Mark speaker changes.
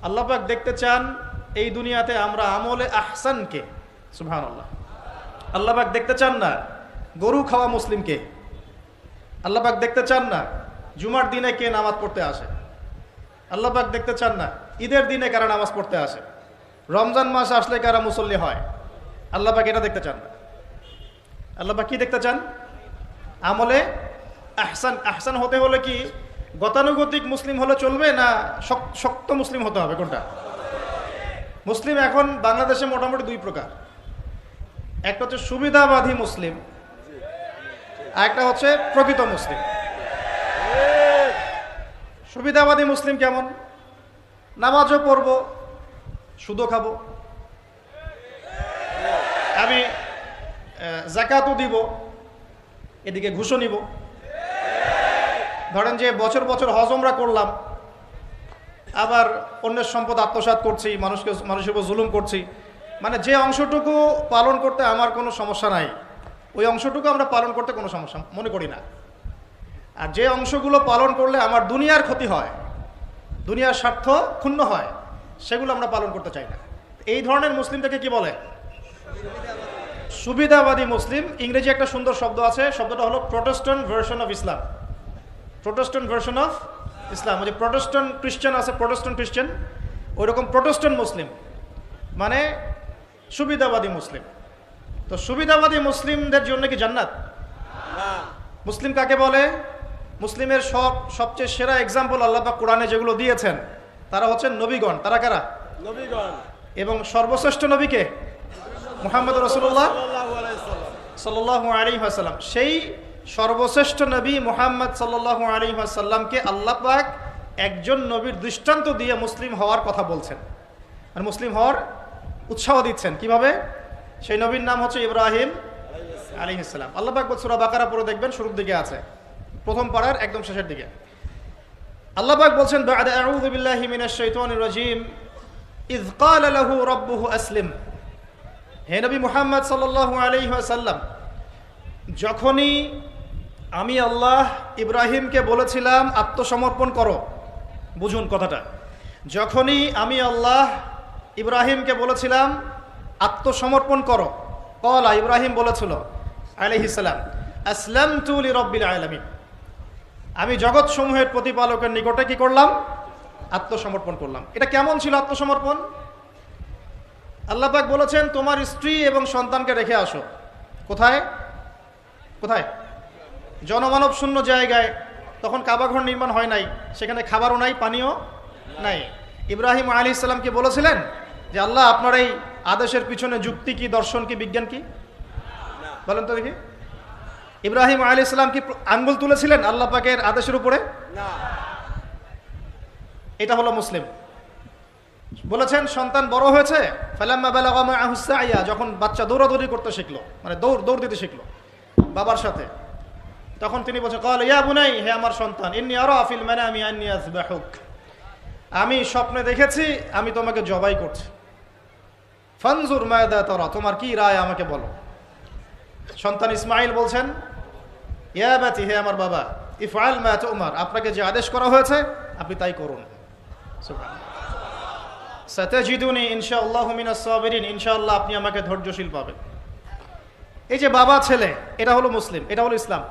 Speaker 1: আল্লাহ পাক দেখতে চান এই দুনিয়াতে আমরা আমলে আহসানকে। সুবহানাল্লাহ। আল্লাহ পাক দেখতে চান না গরু খাওয়া মুসলিমকে। আল্লাহ পাক দেখতে চান না জুমার দিনে কে নামাজ পড়তে আসে। আল্লাহ পাক দেখতে চান না ঈদের দিনে কারা নামাজ পড়তে আসে, রমজান মাস আসলে কারা মুসল্লি হয়। আল্লাহ পাক এটা দেখতে চান না। আল্লাহ পাক কি দেখতে চান? আমলে আহসান। আহসান হতে হলে কি গতানুগতিক মুসলিম হলে চলবে না শক্ত মুসলিম হতে হবে? কোনটা? মুসলিম এখন বাংলাদেশে মোটামুটি দুই প্রকার। একটা হচ্ছে সুবিধাবাদী মুসলিম, আর একটা হচ্ছে প্রকৃত মুসলিম। সুবিধাবাদী মুসলিম কেমন? নামাজও পড়বো, সুদও খাবো, আমি যাকাতও দিব, এদিকে ঘুষও নিব। ধরেন যে বছর বছর হজ উমরা করলাম, আবার অন্যের সম্পদ আত্মসাৎ করছি, মানুষের উপর জুলুম করছি। মানে যে অংশটুকু পালন করতে আমার কোনো সমস্যা নাই, ওই অংশটুকু আমরা পালন করতে কোনো সমস্যা মনে করি না। আর যে অংশগুলো পালন করলে আমার দুনিয়ার ক্ষতি হয়, দুনিয়ার স্বার্থ ক্ষুণ্ণ হয়, সেগুলো আমরা পালন করতে চাই না। এই ধরনের মুসলিমটাকে কি বলে? সুবিধাবাদী মুসলিম। ইংরেজি একটা সুন্দর শব্দ আছে, শব্দটা হলো Protestant version of Islam. Protestant version of Islam. ওই যে প্রোটেস্ট্যান্ট খ্রিস্টান আছে, প্রোটেস্ট্যান্ট খ্রিস্টান, ওইরকম প্রোটেস্ট্যান্ট মুসলিম মানে সুবিধাবাদী মুসলিম। তো সুবিধাবাদী মুসলিমদের জন্য কি জান্নাত? মুসলিম কাকে বলে? মুসলিমের সবচেয়ে সেরা এক্সাম্পল আল্লাহ পাক কোরআনে যেগুলো দিয়েছেন তারা হচ্ছেন নবীগণ। তারা কারা? নবীগণ। এবং সর্বশ্রেষ্ঠ নবীকে মুহাম্মদ রাসূলুল্লাহ সাল্লাল্লাহু আলাইহি ওয়াসাল্লাম। সেই সর্বশ্রেষ্ঠ নবী মুহাম্মদ সাল্লাল্লাহু আলাইহি ওয়াসাল্লামকে আল্লাহ পাক একজন নবীর দৃষ্টান্ত দিয়ে মুসলিম হওয়ার কথা বলছেন, আর মুসলিম হওয়ার উৎসাহ দিচ্ছেন। কিভাবে? সেই নবীর নাম হচ্ছে ইব্রাহিম আলাইহিস সালাম। আল্লাহ পাক সূরা বাকারা পড়ে দেখবেন, শুরুর দিকে আছে, প্রথম পারার একদম শেষের দিকে। আল্লাহ পাক বলছেন, বা'দা আউযু বিল্লাহি মিনাশ শাইতানির রাজীম, ইয ক্বালা লাহু রাব্বুহু আসলিম। হে নবী মুহাম্মদ সাল্লাল্লাহু আলাইহি ওয়াসাল্লাম, যখনই আমি আল্লাহ ইব্রাহিমকে বলেছিলাম আত্মসমর্পণ করো, বুঝুন কথাটা, যখনই আমি আল্লাহ ইব্রাহিমকে বলেছিলাম আত্মসমর্পণ করো, ক্বালা, ইব্রাহিম বলেছিল আলাইহিস সালাম, আসলামতু লিরাব্বিল আলামিন, আমি জগৎ সমূহের প্রতিপালকের নিকটে কি করলাম? আত্মসমর্পণ করলাম। এটা কেমন ছিল আত্মসমর্পণ? আল্লাহ পাক বলেছেন তোমার স্ত্রী এবং সন্তানকে রেখে আসো। কোথায়? কোথায়? জনমানব শূন্য জায়গায়। তখন কাবাঘর নির্মাণ হয় নাই, সেখানে খাবারও নাই, পানিও নাই। ইব্রাহিম আলাইহিস সালামকে বলেছিলেন যে আল্লাহ আপনার এই আদেশের পিছনে যুক্তি কি, দর্শন কি, বিজ্ঞান কি? বলেন তো দেখি। ইব্রাহিম আলাইহিস সালাম কি আঙ্গুল তুলেছিলেন আল্লাহ পাকের আদেশের উপরে? না। এটা হলো মুসলিম। বলেছেন সন্তান বড় হয়েছে, ফালাম্মা বালাগা মাআহু সাইয়া, যখন বাচ্চা দৌড়াদৌড়ি করতে শিখলো, মানে দৌড় দিতে শিখলো বাবার সাথে, তখন তিনি বলছেন, ক্বালা ইয়া বুনাই, হে আমার সন্তান, ইন্নী আরা ফিল মানামি আন্নী আযবাহুক, আমি স্বপ্নে দেখেছি আমি তোমাকে জবাই করছি। ফানজুর মাযা তারা, তোমার কি রায় আমাকে বলো। সন্তান ইসমাঈল বলছেন, ইয়া বাতি, হে আমার বাবা, ইফআল মা তুমার, আপনাকে যে আদেশ করা হয়েছে আপনি তাই করুন। সুবহানাল্লাহ। সাতাজিদুনি ইনশাআল্লাহু মিনাস সাবিরিন, ইনশাআল্লাহ আপনি আমাকে ধৈর্যশীল পাবেন। এই যে বাবা ছেলে, এটা হলো মুসলিম, এটা হলো ইসলাম।